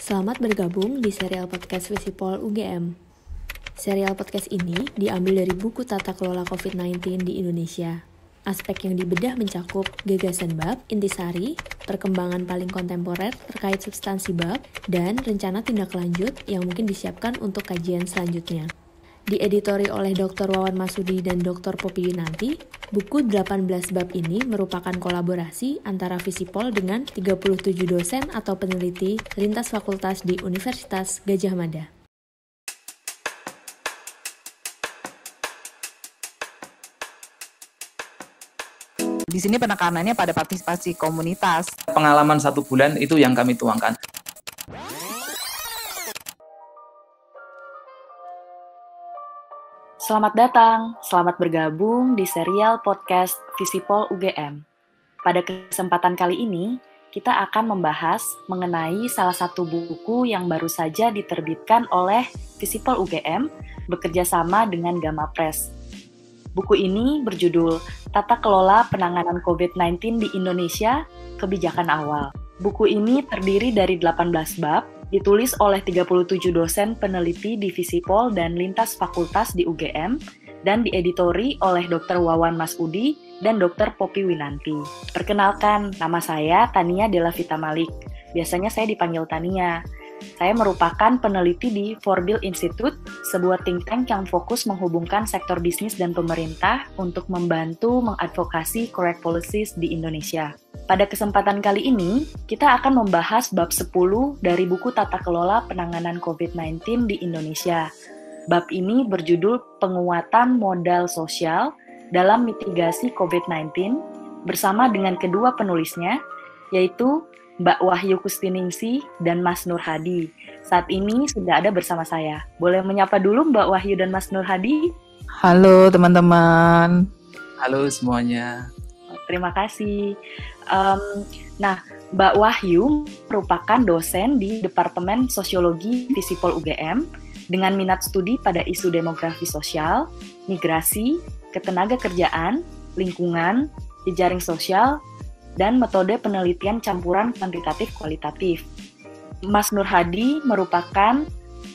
Selamat bergabung di serial podcast Visipol UGM. Serial podcast ini diambil dari buku Tata Kelola COVID-19 di Indonesia. Aspek yang dibedah mencakup gagasan bab, intisari, perkembangan paling kontemporer terkait substansi bab, dan rencana tindak lanjut yang mungkin disiapkan untuk kajian selanjutnya. Dieditori oleh Dr. Wawan Masudi dan Dr. Poppy Winanti, buku 18 bab ini merupakan kolaborasi antara Visipol dengan 37 dosen atau peneliti lintas fakultas di Universitas Gadjah Mada. Di sini penekanannya pada partisipasi komunitas. Pengalaman 1 bulan itu yang kami tuangkan. Selamat datang, selamat bergabung di serial podcast Visipol UGM. Pada kesempatan kali ini, kita akan membahas mengenai salah satu buku yang baru saja diterbitkan oleh Visipol UGM bekerja sama dengan Gamma Press. Buku ini berjudul Tata Kelola Penanganan COVID-19 di Indonesia, Kebijakan Awal. Buku ini terdiri dari 18 bab, ditulis oleh 37 dosen peneliti di Visipol dan lintas fakultas di UGM, dan dieditori oleh Dr. Wawan Masudi dan Dr. Poppy Winanti. Perkenalkan, nama saya Tania Della Vita Malik. Biasanya saya dipanggil Tania. Saya merupakan peneliti di Forbil Institute, sebuah think tank yang fokus menghubungkan sektor bisnis dan pemerintah untuk membantu mengadvokasi correct policies di Indonesia. Pada kesempatan kali ini, kita akan membahas bab 10 dari buku Tata Kelola Penanganan COVID-19 di Indonesia. Bab ini berjudul Penguatan Modal Sosial dalam Mitigasi COVID-19 bersama dengan kedua penulisnya, yaitu Mbak Wahyu Kustiningsih dan Mas Nur Hadi. Saat ini sudah ada bersama saya. Boleh menyapa dulu Mbak Wahyu dan Mas Nur Hadi? Halo teman-teman. Halo semuanya. Terima kasih. Mbak Wahyu merupakan dosen di Departemen Sosiologi Visipol UGM dengan minat studi pada isu demografi sosial, migrasi, ketenagakerjaan, lingkungan, jejaring sosial, dan metode penelitian campuran kuantitatif kualitatif. Mas Nur Hadi merupakan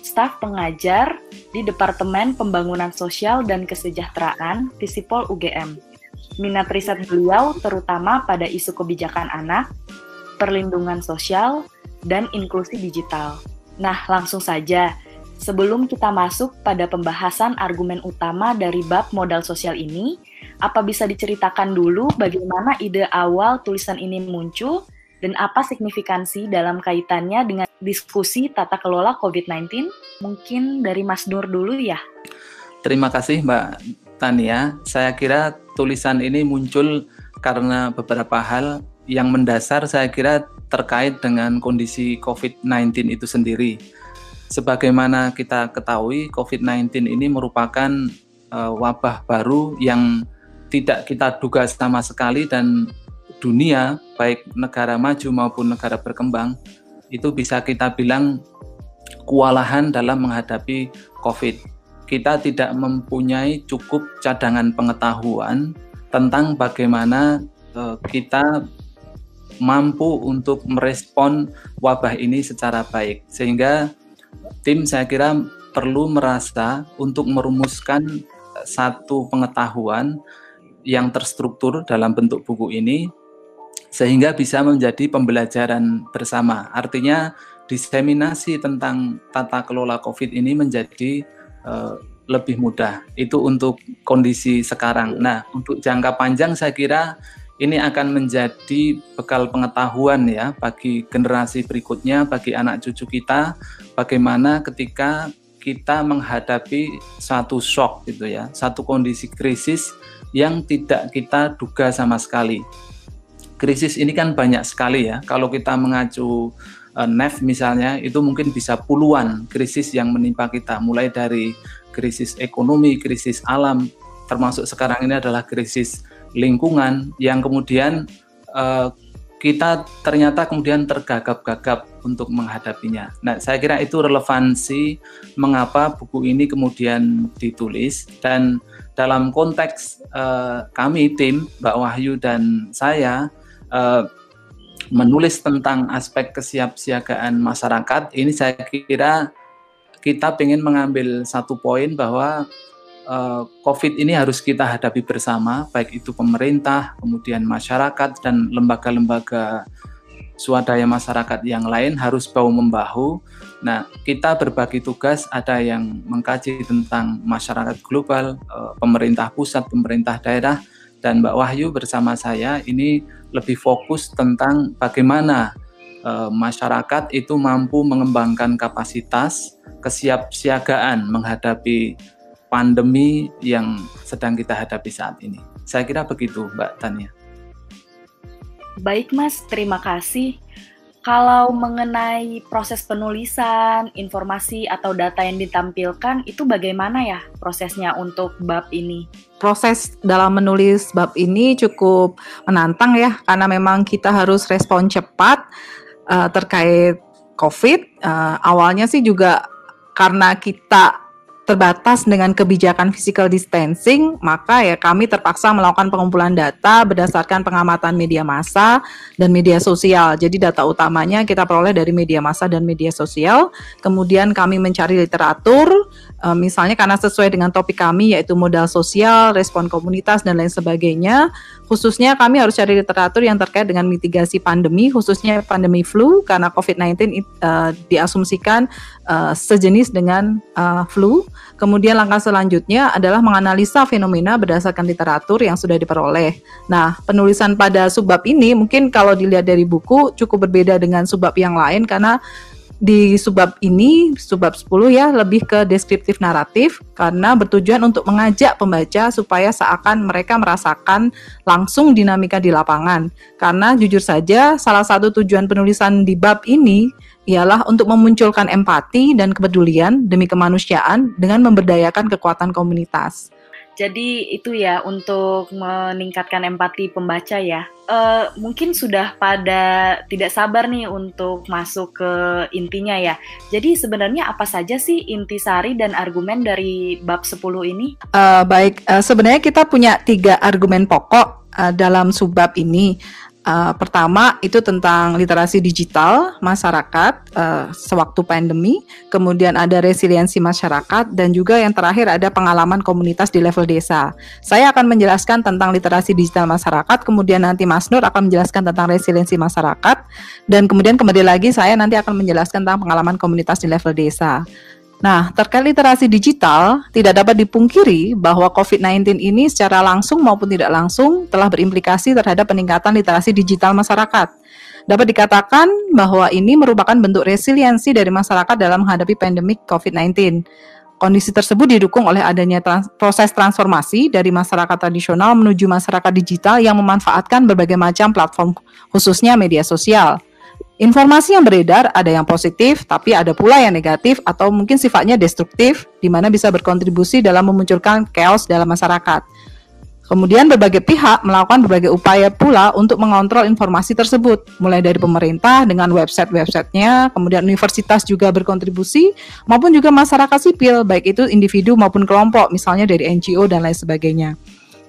staf pengajar di Departemen Pembangunan Sosial dan Kesejahteraan Visipol UGM. Minat riset beliau terutama pada isu kebijakan anak, perlindungan sosial, dan inklusi digital. Nah, langsung saja. Sebelum kita masuk pada pembahasan argumen utama dari bab modal sosial ini, apa bisa diceritakan dulu bagaimana ide awal tulisan ini muncul dan apa signifikansi dalam kaitannya dengan diskusi tata kelola COVID-19? Mungkin dari Mas Nur dulu ya. Terima kasih Mbak Tania. Saya kira tulisan ini muncul karena beberapa hal yang mendasar saya kira terkait dengan kondisi COVID-19 itu sendiri. Sebagaimana kita ketahui, COVID-19 ini merupakan wabah baru yang tidak kita duga sama sekali dan dunia, baik negara maju maupun negara berkembang, itu bisa kita bilang kewalahan dalam menghadapi COVID. Kita tidak mempunyai cukup cadangan pengetahuan tentang bagaimana kita mampu untuk merespon wabah ini secara baik. Sehingga tim saya kira perlu merasa untuk merumuskan satu pengetahuan yang terstruktur dalam bentuk buku ini sehingga bisa menjadi pembelajaran bersama. Artinya diseminasi tentang tata kelola COVID ini menjadi lebih mudah. Itu untuk kondisi sekarang. Nah, untuk jangka panjang saya kira ini akan menjadi bekal pengetahuan ya bagi generasi berikutnya, bagi anak cucu kita, bagaimana ketika kita menghadapi satu shock gitu ya, satu kondisi krisis yang tidak kita duga sama sekali. Krisis ini kan banyak sekali ya. Kalau kita mengacu NEF misalnya, itu mungkin bisa puluhan krisis yang menimpa kita, mulai dari krisis ekonomi, krisis alam, termasuk sekarang ini adalah krisis lingkungan yang kemudian kita ternyata kemudian tergagap-gagap untuk menghadapinya. Nah, saya kira itu relevansi mengapa buku ini kemudian ditulis, dan dalam konteks kami tim, Mbak Wahyu dan saya, menulis tentang aspek kesiapsiagaan masyarakat, ini saya kira kita ingin mengambil satu poin bahwa COVID ini harus kita hadapi bersama, baik itu pemerintah, kemudian masyarakat, dan lembaga-lembaga swadaya masyarakat yang lain harus bahu-membahu. Nah, kita berbagi tugas, ada yang mengkaji tentang masyarakat global, pemerintah pusat, pemerintah daerah, dan Mbak Wahyu bersama saya ini lebih fokus tentang bagaimana masyarakat itu mampu mengembangkan kapasitas kesiapsiagaan menghadapi pandemi yang sedang kita hadapi saat ini. Saya kira begitu, Mbak Tania. Baik Mas, terima kasih. Kalau mengenai proses penulisan, informasi atau data yang ditampilkan, itu bagaimana ya prosesnya untuk bab ini? Proses dalam menulis bab ini cukup menantang ya, karena memang kita harus respon cepat terkait COVID. Awalnya sih juga karena kita terbatas dengan kebijakan physical distancing, maka ya kami terpaksa melakukan pengumpulan data berdasarkan pengamatan media massa dan media sosial. Jadi data utamanya kita peroleh dari media massa dan media sosial. Kemudian kami mencari literatur, misalnya karena sesuai dengan topik kami yaitu modal sosial, respon komunitas, dan lain sebagainya. Khususnya kami harus cari literatur yang terkait dengan mitigasi pandemi, khususnya pandemi flu, karena COVID-19 diasumsikan sejenis dengan flu. Kemudian langkah selanjutnya adalah menganalisa fenomena berdasarkan literatur yang sudah diperoleh. Nah, penulisan pada subbab ini mungkin kalau dilihat dari buku cukup berbeda dengan subbab yang lain, karena di subbab ini, subbab 10 ya, lebih ke deskriptif naratif karena bertujuan untuk mengajak pembaca supaya seakan mereka merasakan langsung dinamika di lapangan. Karena jujur saja salah satu tujuan penulisan di bab ini ialah untuk memunculkan empati dan kepedulian demi kemanusiaan dengan memberdayakan kekuatan komunitas. Jadi itu ya untuk meningkatkan empati pembaca ya. Mungkin sudah pada tidak sabar nih untuk masuk ke intinya ya. Jadi sebenarnya apa saja sih intisari dan argumen dari bab 10 ini? Sebenarnya kita punya 3 argumen pokok dalam subbab ini. Pertama itu tentang literasi digital masyarakat sewaktu pandemi, kemudian ada resiliensi masyarakat, dan juga yang terakhir ada pengalaman komunitas di level desa. Saya akan menjelaskan tentang literasi digital masyarakat, kemudian nanti Mas Nur akan menjelaskan tentang resiliensi masyarakat, dan kemudian kembali lagi saya nanti akan menjelaskan tentang pengalaman komunitas di level desa. Nah, terkait literasi digital, tidak dapat dipungkiri bahwa COVID-19 ini secara langsung maupun tidak langsung telah berimplikasi terhadap peningkatan literasi digital masyarakat. Dapat dikatakan bahwa ini merupakan bentuk resiliensi dari masyarakat dalam menghadapi pandemi COVID-19. Kondisi tersebut didukung oleh adanya proses transformasi dari masyarakat tradisional menuju masyarakat digital yang memanfaatkan berbagai macam platform, khususnya media sosial. Informasi yang beredar ada yang positif, tapi ada pula yang negatif atau mungkin sifatnya destruktif, di mana bisa berkontribusi dalam memunculkan chaos dalam masyarakat. Kemudian berbagai pihak melakukan berbagai upaya pula untuk mengontrol informasi tersebut, mulai dari pemerintah dengan website-websitenya, kemudian universitas juga berkontribusi, maupun juga masyarakat sipil, baik itu individu maupun kelompok, misalnya dari NGO dan lain sebagainya.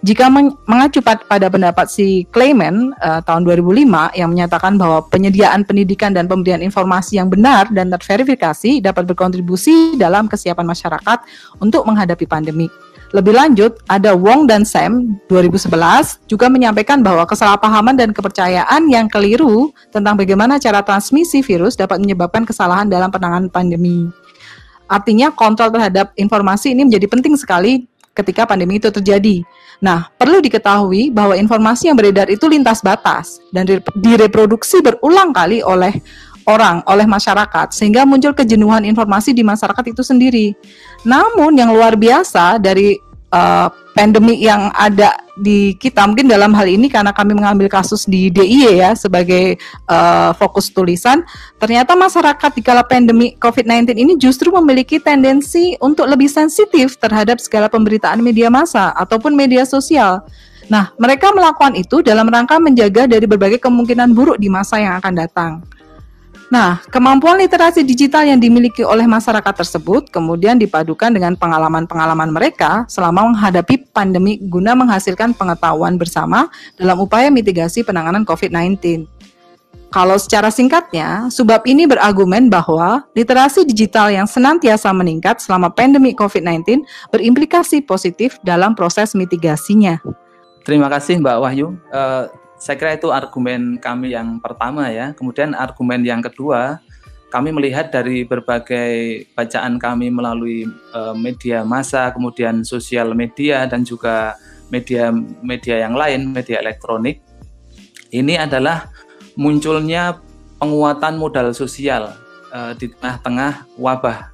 Jika mengacu pada pendapat si Clayman tahun 2005 yang menyatakan bahwa penyediaan pendidikan dan pemberian informasi yang benar dan terverifikasi dapat berkontribusi dalam kesiapan masyarakat untuk menghadapi pandemi. Lebih lanjut, ada Wong dan Sam 2011 juga menyampaikan bahwa kesalahpahaman dan kepercayaan yang keliru tentang bagaimana cara transmisi virus dapat menyebabkan kesalahan dalam penanganan pandemi. Artinya kontrol terhadap informasi ini menjadi penting sekali ketika pandemi itu terjadi. Nah, perlu diketahui bahwa informasi yang beredar itu lintas batas dan direproduksi berulang kali oleh masyarakat, sehingga muncul kejenuhan informasi di masyarakat itu sendiri. Namun yang luar biasa dari pandemi yang ada di kita, mungkin dalam hal ini karena kami mengambil kasus di DIY ya sebagai fokus tulisan, ternyata masyarakat di kala pandemi COVID-19 ini justru memiliki tendensi untuk lebih sensitif terhadap segala pemberitaan media massa ataupun media sosial. Nah, mereka melakukan itu dalam rangka menjaga dari berbagai kemungkinan buruk di masa yang akan datang. Nah, kemampuan literasi digital yang dimiliki oleh masyarakat tersebut kemudian dipadukan dengan pengalaman-pengalaman mereka selama menghadapi pandemi guna menghasilkan pengetahuan bersama dalam upaya mitigasi penanganan COVID-19. Kalau secara singkatnya, subbab ini berargumen bahwa literasi digital yang senantiasa meningkat selama pandemi COVID-19 berimplikasi positif dalam proses mitigasinya. Terima kasih Mbak Wahyu. Saya kira itu argumen kami yang pertama ya. Kemudian argumen yang kedua, kami melihat dari berbagai bacaan kami melalui media massa, kemudian sosial media dan juga media yang lain, media elektronik. Ini adalah munculnya penguatan modal sosial di tengah-tengah wabah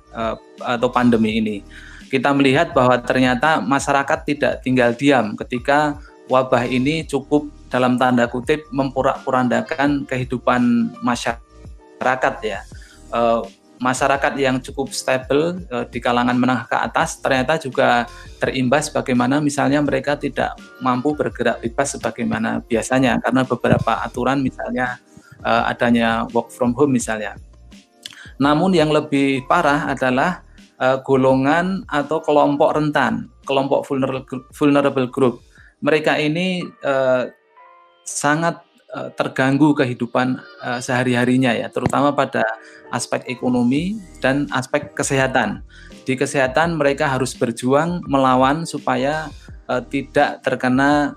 atau pandemi ini. Kita melihat bahwa ternyata masyarakat tidak tinggal diam ketika wabah ini cukup dalam tanda kutip memporak-porandakan kehidupan masyarakat ya. Masyarakat yang cukup stabil di kalangan menengah ke atas ternyata juga terimbas bagaimana misalnya mereka tidak mampu bergerak bebas sebagaimana biasanya karena beberapa aturan misalnya adanya work from home misalnya. Namun yang lebih parah adalah golongan atau kelompok rentan, kelompok vulnerable group. Mereka ini sangat terganggu kehidupan sehari-harinya ya, terutama pada aspek ekonomi dan aspek kesehatan. Di kesehatan mereka harus berjuang melawan supaya tidak terkena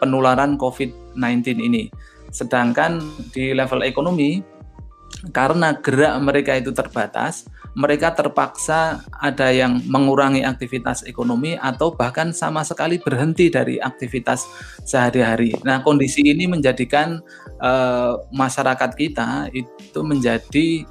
penularan COVID-19 ini. Sedangkan di level ekonomi, karena gerak mereka itu terbatas, mereka terpaksa ada yang mengurangi aktivitas ekonomi atau bahkan sama sekali berhenti dari aktivitas sehari-hari. Nah, kondisi ini menjadikan masyarakat kita itu menjadi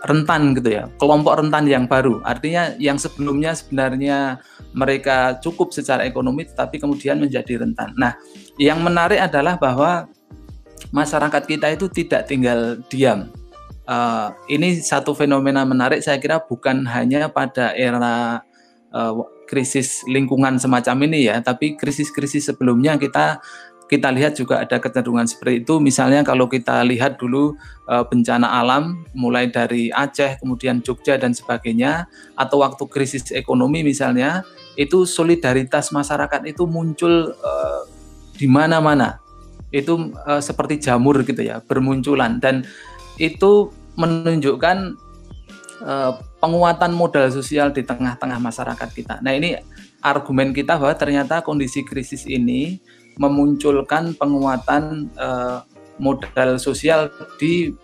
rentan gitu ya, kelompok rentan yang baru. Artinya yang sebelumnya sebenarnya mereka cukup secara ekonomi tetapi kemudian menjadi rentan. Nah, yang menarik adalah bahwa masyarakat kita itu tidak tinggal diam. Ini satu fenomena menarik saya kira bukan hanya pada era krisis lingkungan semacam ini ya, tapi krisis-krisis sebelumnya kita lihat juga ada kecenderungan seperti itu. Misalnya kalau kita lihat dulu bencana alam mulai dari Aceh, kemudian Jogja dan sebagainya, atau waktu krisis ekonomi misalnya, itu solidaritas masyarakat itu muncul di mana-mana. Itu seperti jamur gitu ya, bermunculan, dan itu menunjukkan penguatan modal sosial di tengah-tengah masyarakat kita. Nah, ini argumen kita bahwa ternyata kondisi krisis ini memunculkan penguatan modal sosial di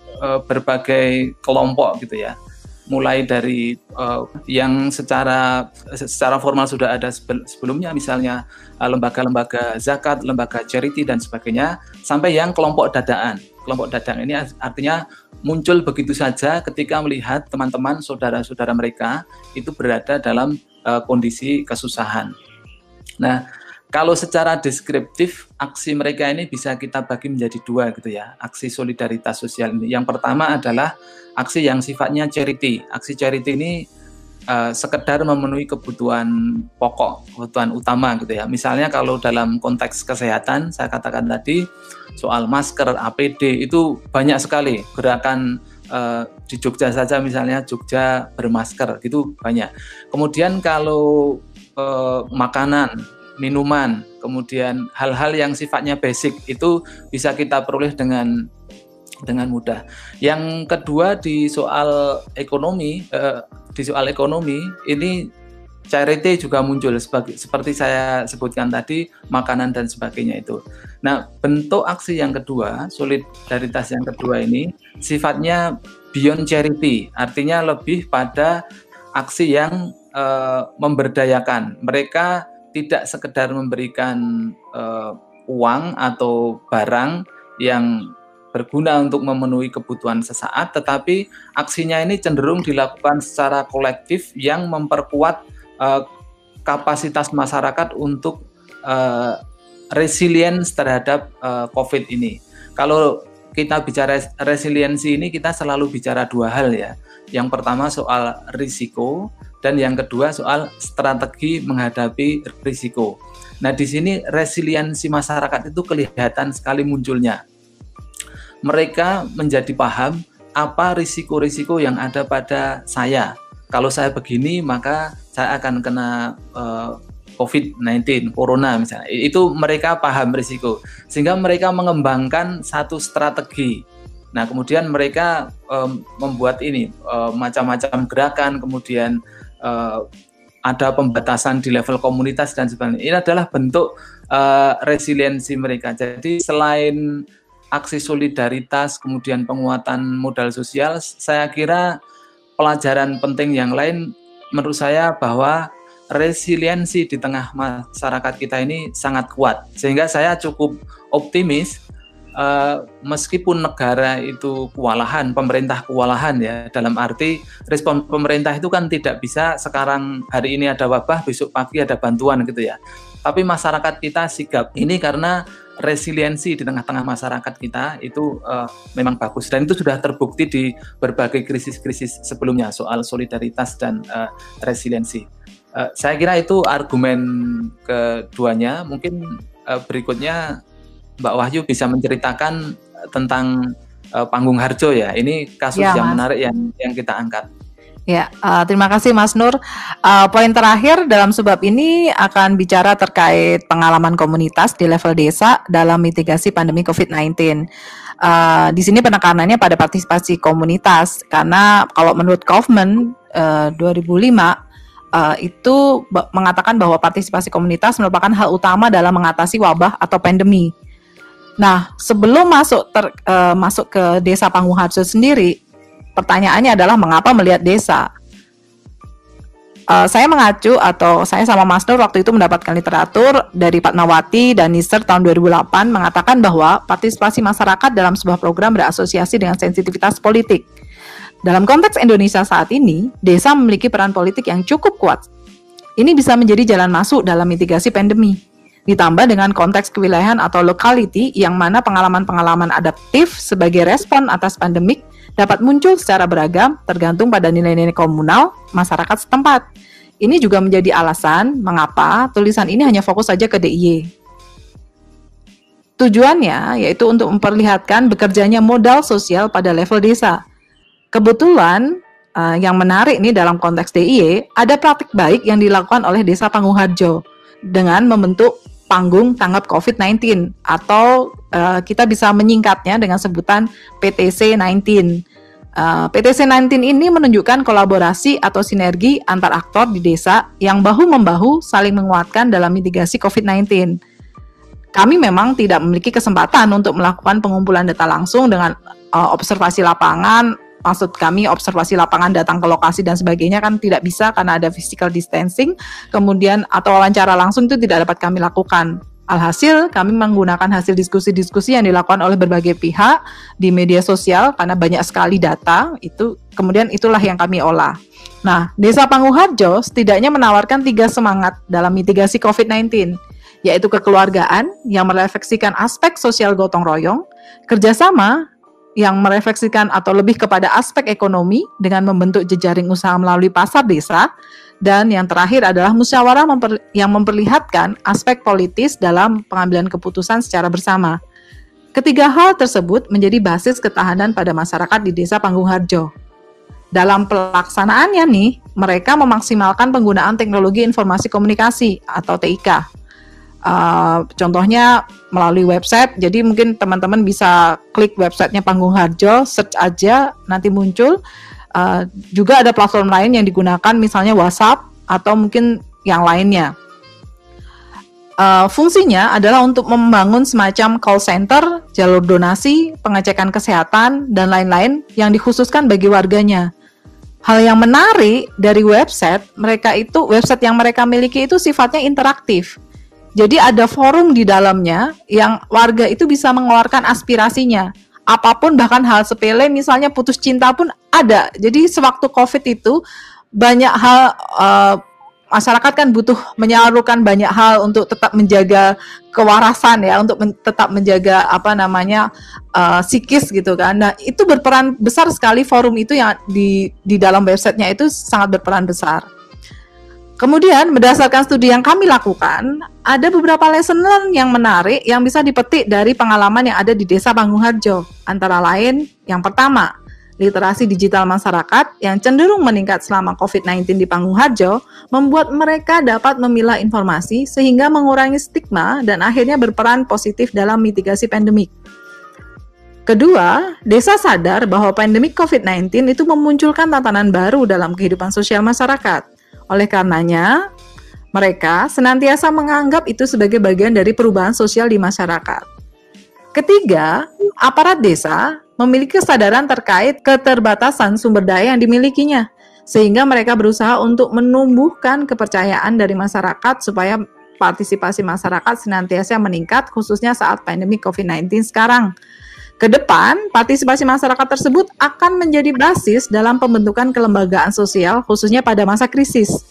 berbagai kelompok gitu ya. Mulai dari yang secara formal sudah ada sebelumnya, misalnya lembaga-lembaga zakat, lembaga charity dan sebagainya, sampai yang kelompok dadaan. Kelompok dadaan ini artinya muncul begitu saja ketika melihat teman-teman, saudara-saudara mereka itu berada dalam kondisi kesusahan. Nah, kalau secara deskriptif, aksi mereka ini bisa kita bagi menjadi dua gitu ya, aksi solidaritas sosial ini. Yang pertama adalah aksi yang sifatnya charity. Aksi charity ini sekedar memenuhi kebutuhan pokok, kebutuhan utama gitu ya. Misalnya kalau dalam konteks kesehatan, saya katakan tadi soal masker, APD, itu banyak sekali gerakan di Jogja saja misalnya, Jogja bermasker, gitu banyak. Kemudian kalau makanan, minuman, kemudian hal-hal yang sifatnya basic itu bisa kita peroleh dengan mudah. Yang kedua di soal ekonomi, ini charity juga muncul seperti saya sebutkan tadi, makanan dan sebagainya itu. Nah, bentuk aksi yang kedua, solidaritas yang kedua ini sifatnya beyond charity, artinya lebih pada aksi yang memberdayakan. Mereka tidak sekedar memberikan uang atau barang yang berguna untuk memenuhi kebutuhan sesaat, tetapi aksinya ini cenderung dilakukan secara kolektif yang memperkuat kapasitas masyarakat untuk resilience terhadap COVID ini. Kalau kita bicara resiliensi ini, kita selalu bicara dua hal ya. Yang pertama soal risiko, dan yang kedua soal strategi menghadapi risiko. Nah, di sini resiliensi masyarakat itu kelihatan sekali munculnya. Mereka menjadi paham apa risiko-risiko yang ada pada saya. Kalau saya begini, maka saya akan kena COVID-19, corona misalnya, itu mereka paham risiko, sehingga mereka mengembangkan satu strategi. Nah, kemudian mereka membuat ini macam-macam gerakan, kemudian ada pembatasan di level komunitas dan sebagainya. Ini adalah bentuk resiliensi mereka. Jadi selain aksi solidaritas, kemudian penguatan modal sosial, saya kira pelajaran penting yang lain menurut saya bahwa resiliensi di tengah masyarakat kita ini sangat kuat, sehingga saya cukup optimis meskipun negara itu kewalahan, pemerintah kewalahan ya, dalam arti respon pemerintah itu kan tidak bisa sekarang hari ini ada wabah, besok pagi ada bantuan gitu ya, tapi masyarakat kita sigap. Ini karena resiliensi di tengah-tengah masyarakat kita itu memang bagus, dan itu sudah terbukti di berbagai krisis-krisis sebelumnya soal solidaritas dan resiliensi. Saya kira itu argumen keduanya. Mungkin berikutnya Mbak Wahyu bisa menceritakan tentang Panggung Harjo ya. Ini kasus yang menarik yang kita angkat. Ya, terima kasih Mas Nur. Poin terakhir dalam subbab ini akan bicara terkait pengalaman komunitas di level desa dalam mitigasi pandemi COVID-19. Di sini penekanannya pada partisipasi komunitas, karena kalau menurut Kaufman 2005 itu mengatakan bahwa partisipasi komunitas merupakan hal utama dalam mengatasi wabah atau pandemi. Nah, sebelum masuk ke Desa Panggung Harjo sendiri, pertanyaannya adalah mengapa melihat desa? Saya mengacu, atau saya sama Mas Nur waktu itu mendapatkan literatur dari Fatmawati dan Nisser tahun 2008 mengatakan bahwa partisipasi masyarakat dalam sebuah program berasosiasi dengan sensitivitas politik. Dalam konteks Indonesia saat ini, desa memiliki peran politik yang cukup kuat. Ini bisa menjadi jalan masuk dalam mitigasi pandemi. Ditambah dengan konteks kewilayahan atau locality yang mana pengalaman-pengalaman adaptif sebagai respon atas pandemik dapat muncul secara beragam tergantung pada nilai-nilai komunal masyarakat setempat. Ini juga menjadi alasan mengapa tulisan ini hanya fokus saja ke DIY. Tujuannya yaitu untuk memperlihatkan bekerjanya modal sosial pada level desa. Kebetulan yang menarik nih dalam konteks DIY, ada praktik baik yang dilakukan oleh Desa Panggung Harjo dengan membentuk panggung tanggap COVID-19 atau kita bisa menyingkatnya dengan sebutan PTC-19. PTC-19 ini menunjukkan kolaborasi atau sinergi antar aktor di desa yang bahu-membahu saling menguatkan dalam mitigasi COVID-19. Kami memang tidak memiliki kesempatan untuk melakukan pengumpulan data langsung dengan observasi lapangan. Maksud kami observasi lapangan, datang ke lokasi dan sebagainya kan tidak bisa karena ada physical distancing, kemudian atau wawancara langsung itu tidak dapat kami lakukan. Alhasil kami menggunakan hasil diskusi-diskusi yang dilakukan oleh berbagai pihak di media sosial karena banyak sekali data, itu kemudian itulah yang kami olah. Nah, Desa Panggung Harjo setidaknya menawarkan 3 semangat dalam mitigasi COVID-19, yaitu kekeluargaan yang merefleksikan aspek sosial gotong royong, kerjasama yang merefleksikan atau lebih kepada aspek ekonomi dengan membentuk jejaring usaha melalui pasar desa, dan yang terakhir adalah musyawarah yang memperlihatkan aspek politis dalam pengambilan keputusan secara bersama. Ketiga hal tersebut menjadi basis ketahanan pada masyarakat di Desa Panggung Harjo. Dalam pelaksanaannya nih, mereka memaksimalkan penggunaan teknologi informasi komunikasi atau TIK. Contohnya melalui website, jadi mungkin teman-teman bisa klik websitenya Panggung Harjo, search aja, nanti muncul. Juga ada platform lain yang digunakan, misalnya WhatsApp atau mungkin yang lainnya. Fungsinya adalah untuk membangun semacam call center, jalur donasi, pengecekan kesehatan, dan lain-lain yang dikhususkan bagi warganya. Hal yang menarik dari website yang mereka miliki itu sifatnya interaktif. Jadi ada forum di dalamnya yang warga itu bisa mengeluarkan aspirasinya. Apapun, bahkan hal sepele, misalnya putus cinta pun ada. Jadi sewaktu COVID itu banyak hal, masyarakat kan butuh menyalurkan banyak hal untuk tetap menjaga kewarasan ya, untuk tetap menjaga psikis gitu kan. Nah, itu berperan besar sekali, forum itu yang di dalam websitenya itu sangat berperan besar. Kemudian berdasarkan studi yang kami lakukan, ada beberapa lesson learn yang menarik yang bisa dipetik dari pengalaman yang ada di Desa Panggung Harjo. Antara lain, yang pertama, Literasi digital masyarakat yang cenderung meningkat selama COVID-19 di Panggung Harjo membuat mereka dapat memilah informasi sehingga mengurangi stigma dan akhirnya berperan positif dalam mitigasi pandemik. Kedua, desa sadar bahwa pandemik COVID-19 itu memunculkan tatanan baru dalam kehidupan sosial masyarakat. Oleh karenanya, mereka senantiasa menganggap itu sebagai bagian dari perubahan sosial di masyarakat. Ketiga, aparat desa memiliki kesadaran terkait keterbatasan sumber daya yang dimilikinya, sehingga mereka berusaha untuk menumbuhkan kepercayaan dari masyarakat supaya partisipasi masyarakat senantiasa meningkat, khususnya saat pandemi COVID-19 sekarang. Kedepan, partisipasi masyarakat tersebut akan menjadi basis dalam pembentukan kelembagaan sosial, khususnya pada masa krisis.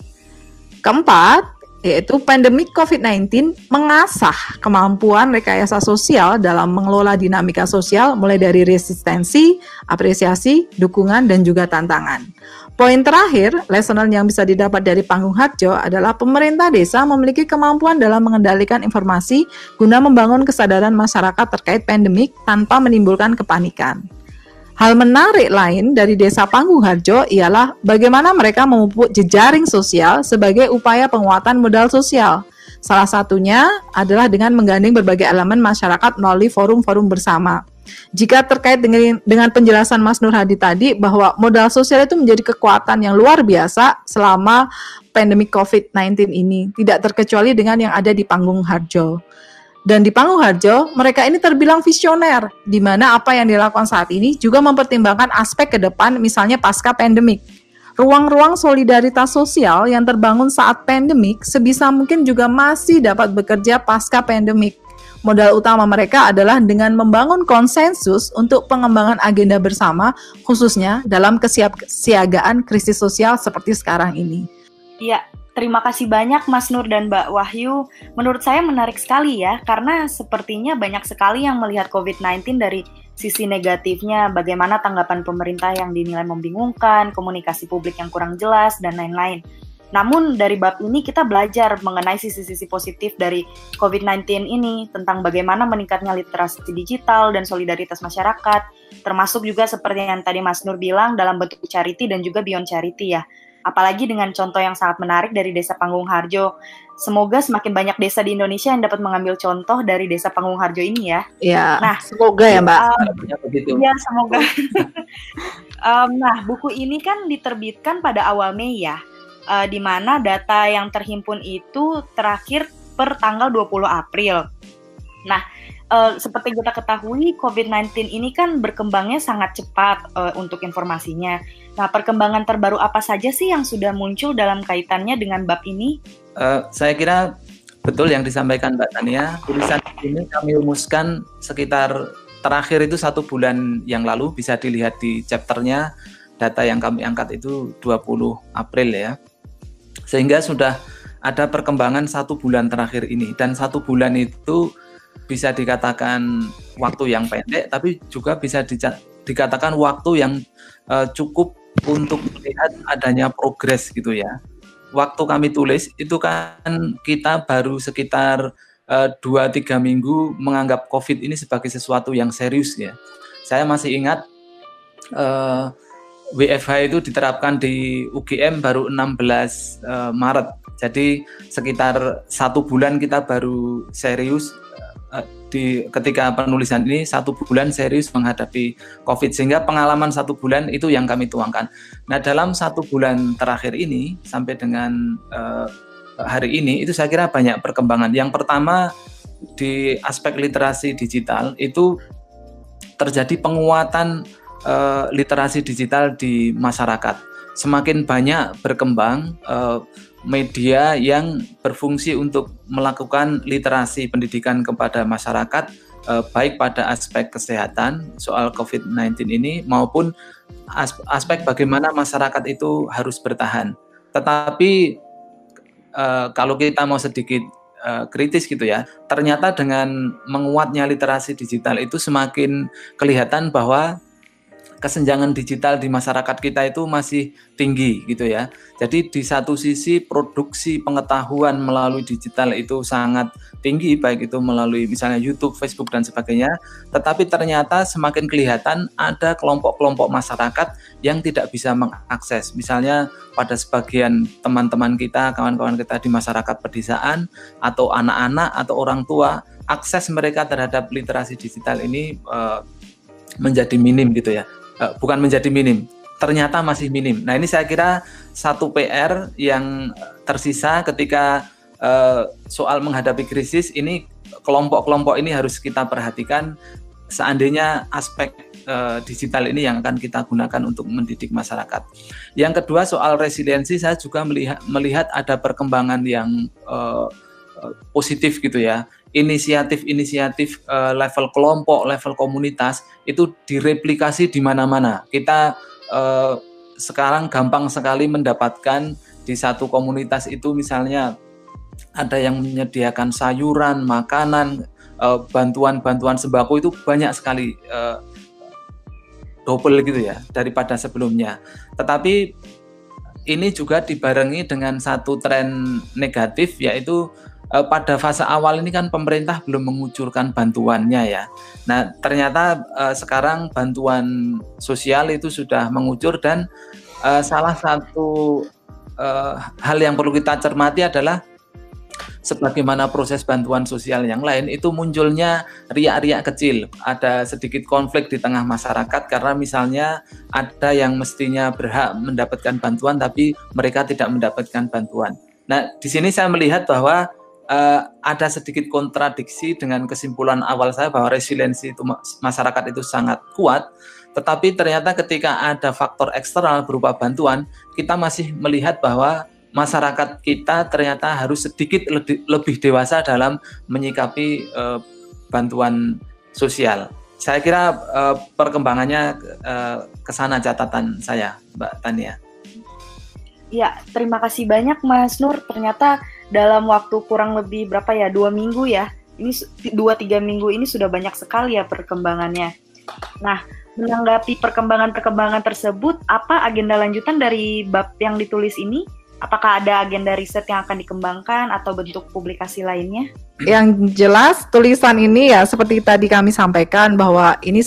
Keempat, yaitu pandemi COVID-19 mengasah kemampuan rekayasa sosial dalam mengelola dinamika sosial mulai dari resistensi, apresiasi, dukungan, dan juga tantangan. Poin terakhir, lesson yang bisa didapat dari Panggung Harjo adalah pemerintah desa memiliki kemampuan dalam mengendalikan informasi guna membangun kesadaran masyarakat terkait pandemik tanpa menimbulkan kepanikan. Hal menarik lain dari Desa Panggung Harjo ialah bagaimana mereka memupuk jejaring sosial sebagai upaya penguatan modal sosial. Salah satunya adalah dengan menggandeng berbagai elemen masyarakat melalui forum-forum bersama. Jika terkait dengan penjelasan Mas Nur Hadi tadi bahwa modal sosial itu menjadi kekuatan yang luar biasa selama pandemi COVID-19 ini, tidak terkecuali dengan yang ada di Panggung Harjo. Dan di Panggung Harjo, mereka ini terbilang visioner, di mana apa yang dilakukan saat ini juga mempertimbangkan aspek ke depan, misalnya pasca pandemik. Ruang-ruang solidaritas sosial yang terbangun saat pandemik sebisa mungkin juga masih dapat bekerja pasca pandemik. Modal utama mereka adalah dengan membangun konsensus untuk pengembangan agenda bersama, khususnya dalam kesiapsiagaan krisis sosial seperti sekarang ini. Iya. Terima kasih banyak Mas Nur dan Mbak Wahyu. Menurut saya menarik sekali ya, karena sepertinya banyak sekali yang melihat COVID-19 dari sisi negatifnya, bagaimana tanggapan pemerintah yang dinilai membingungkan, komunikasi publik yang kurang jelas, dan lain-lain. Namun dari bab ini kita belajar mengenai sisi-sisi positif dari COVID-19 ini, tentang bagaimana meningkatnya literasi digital dan solidaritas masyarakat, termasuk juga seperti yang tadi Mas Nur bilang dalam bentuk charity dan juga beyond charity ya. Apalagi dengan contoh yang sangat menarik dari Desa Panggung Harjo. Semoga semakin banyak desa di Indonesia yang dapat mengambil contoh dari Desa Panggung Harjo ini ya. Ya, nah, semoga ya Mbak. Iya, semoga. Nah, buku ini kan diterbitkan pada awal Mei ya, di mana data yang terhimpun itu terakhir per tanggal 20 April. Nah, seperti kita ketahui, COVID-19 ini kan berkembangnya sangat cepat untuk informasinya. Nah, perkembangan terbaru apa saja sih yang sudah muncul dalam kaitannya dengan bab ini? Saya kira betul yang disampaikan Mbak Tania. Tulisan ini kami rumuskan sekitar terakhir itu 1 bulan yang lalu, bisa dilihat di chapternya. Data yang kami angkat itu 20 April ya. Sehingga sudah ada perkembangan 1 bulan terakhir ini. Dan 1 bulan itu bisa dikatakan waktu yang pendek, tapi juga bisa dikatakan waktu yang cukup untuk melihat adanya progres gitu ya. Waktu kami tulis itu kan kita baru sekitar 2-3 minggu menganggap COVID ini sebagai sesuatu yang serius ya. Saya masih ingat WFH itu diterapkan di UGM baru 16 Maret. Jadi sekitar 1 bulan kita baru serius ketika penulisan ini 1 bulan serius menghadapi COVID, sehingga pengalaman 1 bulan itu yang kami tuangkan. Nah, dalam 1 bulan terakhir ini sampai dengan hari ini itu saya kira banyak perkembangan. Yang pertama di aspek literasi digital itu terjadi penguatan literasi digital di masyarakat. Semakin banyak berkembang media yang berfungsi untuk melakukan literasi pendidikan kepada masyarakat, baik pada aspek kesehatan soal COVID-19 ini maupun aspek bagaimana masyarakat itu harus bertahan. Tetapi kalau kita mau sedikit kritis gitu ya, ternyata dengan menguatnya literasi digital itu semakin kelihatan bahwa kesenjangan digital di masyarakat kita itu masih tinggi gitu ya. Jadi di satu sisi produksi pengetahuan melalui digital itu sangat tinggi, baik itu melalui misalnya YouTube, Facebook dan sebagainya, tetapi ternyata semakin kelihatan ada kelompok-kelompok masyarakat yang tidak bisa mengakses. Misalnya pada sebagian teman-teman kita, kawan-kawan kita di masyarakat pedesaan atau anak-anak atau orang tua, akses mereka terhadap literasi digital ini menjadi minim gitu ya. Bukan menjadi minim, ternyata masih minim. Nah, ini saya kira satu PR yang tersisa ketika soal menghadapi krisis ini, kelompok-kelompok ini harus kita perhatikan seandainya aspek digital ini yang akan kita gunakan untuk mendidik masyarakat. Yang kedua soal resiliensi, saya juga melihat ada perkembangan yang positif gitu ya. Inisiatif-inisiatif level kelompok, level komunitas itu direplikasi di mana-mana. Kita sekarang gampang sekali mendapatkan di satu komunitas itu misalnya ada yang menyediakan sayuran, makanan, bantuan-bantuan sembako itu banyak sekali, double gitu ya daripada sebelumnya. Tetapi ini juga dibarengi dengan satu tren negatif, yaitu pada fase awal ini kan pemerintah belum mengucurkan bantuannya ya. Nah, ternyata sekarang bantuan sosial itu sudah mengucur dan salah satu hal yang perlu kita cermati adalah sebagaimana proses bantuan sosial yang lain itu munculnya riak-riak kecil. Ada sedikit konflik di tengah masyarakat karena misalnya ada yang mestinya berhak mendapatkan bantuan tapi mereka tidak mendapatkan bantuan. Nah, di sini saya melihat bahwa ada sedikit kontradiksi dengan kesimpulan awal saya bahwa resiliensi itu masyarakat itu sangat kuat, tetapi ternyata ketika ada faktor eksternal berupa bantuan, kita masih melihat bahwa masyarakat kita ternyata harus sedikit lebih dewasa dalam menyikapi bantuan sosial. Saya kira perkembangannya ke sana catatan saya, Mbak Tania. Ya, terima kasih banyak Mas Nur. Ternyata dalam waktu kurang lebih 2 minggu ya, ini 2-3 minggu ini sudah banyak sekali ya perkembangannya. Nah, menanggapi perkembangan-perkembangan tersebut, apa agenda lanjutan dari bab yang ditulis ini? Apakah ada agenda riset yang akan dikembangkan atau bentuk publikasi lainnya? Yang jelas tulisan ini ya seperti tadi kami sampaikan bahwa ini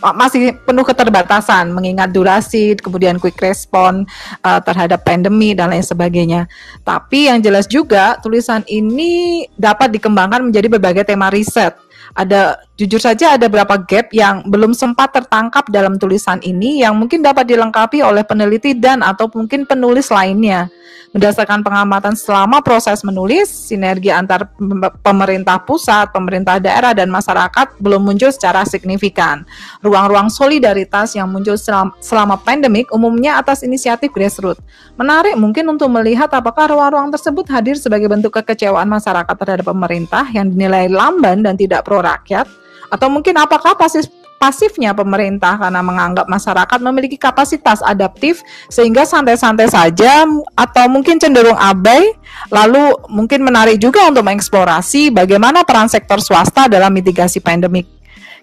masih penuh keterbatasan mengingat durasi, kemudian quick response terhadap pandemi dan lain sebagainya. Tapi yang jelas juga tulisan ini dapat dikembangkan menjadi berbagai tema riset. Jujur saja ada beberapa gap yang belum sempat tertangkap dalam tulisan ini yang mungkin dapat dilengkapi oleh peneliti dan atau mungkin penulis lainnya. Berdasarkan pengamatan selama proses menulis, sinergi antar pemerintah pusat, pemerintah daerah, dan masyarakat belum muncul secara signifikan. Ruang-ruang solidaritas yang muncul selama pandemik umumnya atas inisiatif grassroots. Menarik mungkin untuk melihat apakah ruang-ruang tersebut hadir sebagai bentuk kekecewaan masyarakat terhadap pemerintah yang dinilai lamban dan tidak pro rakyat, atau mungkin apakah pasifnya pemerintah karena menganggap masyarakat memiliki kapasitas adaptif sehingga santai-santai saja atau mungkin cenderung abai. Lalu mungkin menarik juga untuk mengeksplorasi bagaimana peran sektor swasta dalam mitigasi pandemik.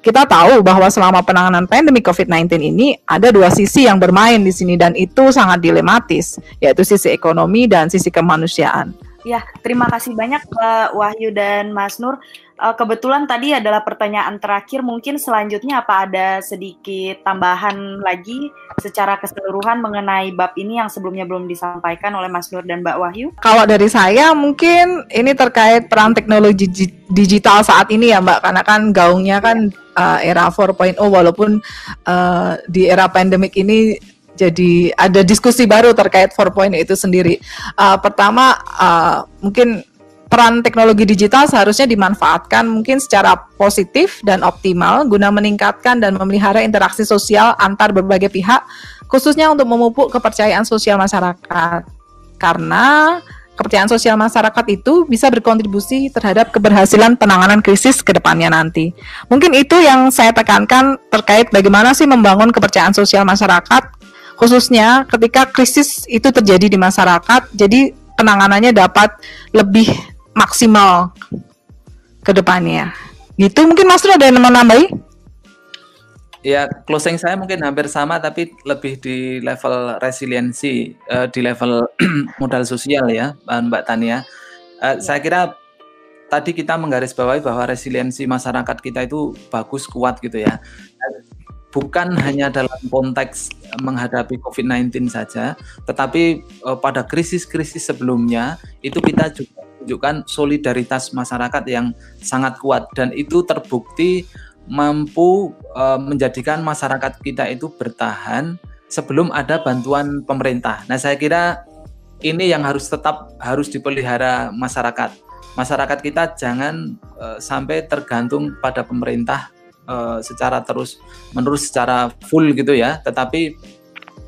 Kita tahu bahwa selama penanganan pandemi COVID-19 ini ada dua sisi yang bermain di sini dan itu sangat dilematis, yaitu sisi ekonomi dan sisi kemanusiaan. Ya, terima kasih banyak Mbak Wahyu dan Mas Nur. Kebetulan tadi adalah pertanyaan terakhir, mungkin selanjutnya apa ada sedikit tambahan lagi secara keseluruhan mengenai bab ini yang sebelumnya belum disampaikan oleh Mas Nur dan Mbak Wahyu? Kalau dari saya mungkin ini terkait peran teknologi digital saat ini ya Mbak, karena kan gaungnya kan era 4.0 walaupun di era pandemik ini jadi ada diskusi baru terkait 4.0 itu sendiri. Pertama, mungkin peran teknologi digital seharusnya dimanfaatkan mungkin secara positif dan optimal guna meningkatkan dan memelihara interaksi sosial antar berbagai pihak, khususnya untuk memupuk kepercayaan sosial masyarakat. Karena kepercayaan sosial masyarakat itu bisa berkontribusi terhadap keberhasilan penanganan krisis ke depannya nanti. Mungkin itu yang saya tekankan terkait bagaimana sih membangun kepercayaan sosial masyarakat, khususnya ketika krisis itu terjadi di masyarakat, jadi penanganannya dapat lebih maksimal ke depannya. Gitu, mungkin Mas Nur ada yang mau nambahin? Ya, closing saya mungkin hampir sama, tapi lebih di level resiliensi, di level modal sosial ya, Mbak Tania. Saya kira tadi kita menggarisbawahi bahwa resiliensi masyarakat kita itu bagus, kuat gitu ya. Bukan hanya dalam konteks menghadapi COVID-19 saja, tetapi pada krisis-krisis sebelumnya itu kita juga menunjukkan solidaritas masyarakat yang sangat kuat, dan itu terbukti mampu menjadikan masyarakat kita itu bertahan sebelum ada bantuan pemerintah. Nah, saya kira ini yang harus dipelihara masyarakat. Masyarakat kita jangan sampai tergantung pada pemerintah secara terus-menerus, secara full gitu ya. Tetapi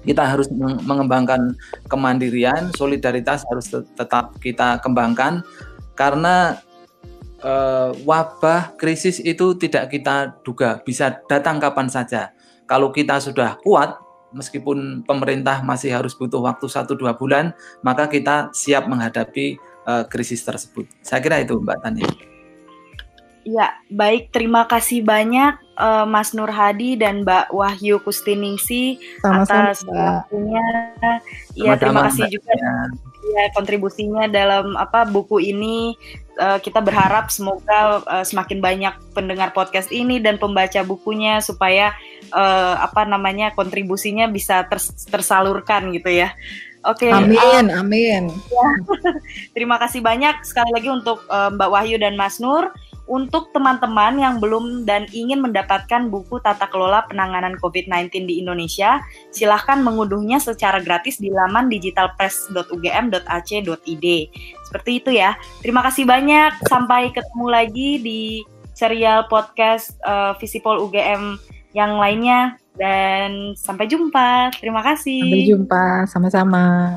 kita harus mengembangkan kemandirian, solidaritas harus tetap kita kembangkan, karena wabah krisis itu tidak kita duga, bisa datang kapan saja. Kalau kita sudah kuat, meskipun pemerintah masih harus butuh waktu 1-2 bulan, maka kita siap menghadapi krisis tersebut. Saya kira itu, Mbak Tania. Ya, baik. Terima kasih banyak Mas Nur Hadi dan Mbak Wahyu Kustiningsih atas waktunya. Ya, terima kasih juga ya kontribusinya dalam buku ini. Kita berharap semoga semakin banyak pendengar podcast ini dan pembaca bukunya supaya kontribusinya bisa tersalurkan gitu ya. Oke. Amin. Ya. Terima kasih banyak sekali lagi untuk Mbak Wahyu dan Mas Nur. Untuk teman-teman yang belum dan ingin mendapatkan buku Tata Kelola Penanganan COVID-19 di Indonesia, silahkan mengunduhnya secara gratis di laman digitalpress.ugm.ac.id. Seperti itu ya. Terima kasih banyak. Sampai ketemu lagi di serial podcast Visipol UGM yang lainnya. Dan sampai jumpa. Terima kasih. Sampai jumpa. Sama-sama.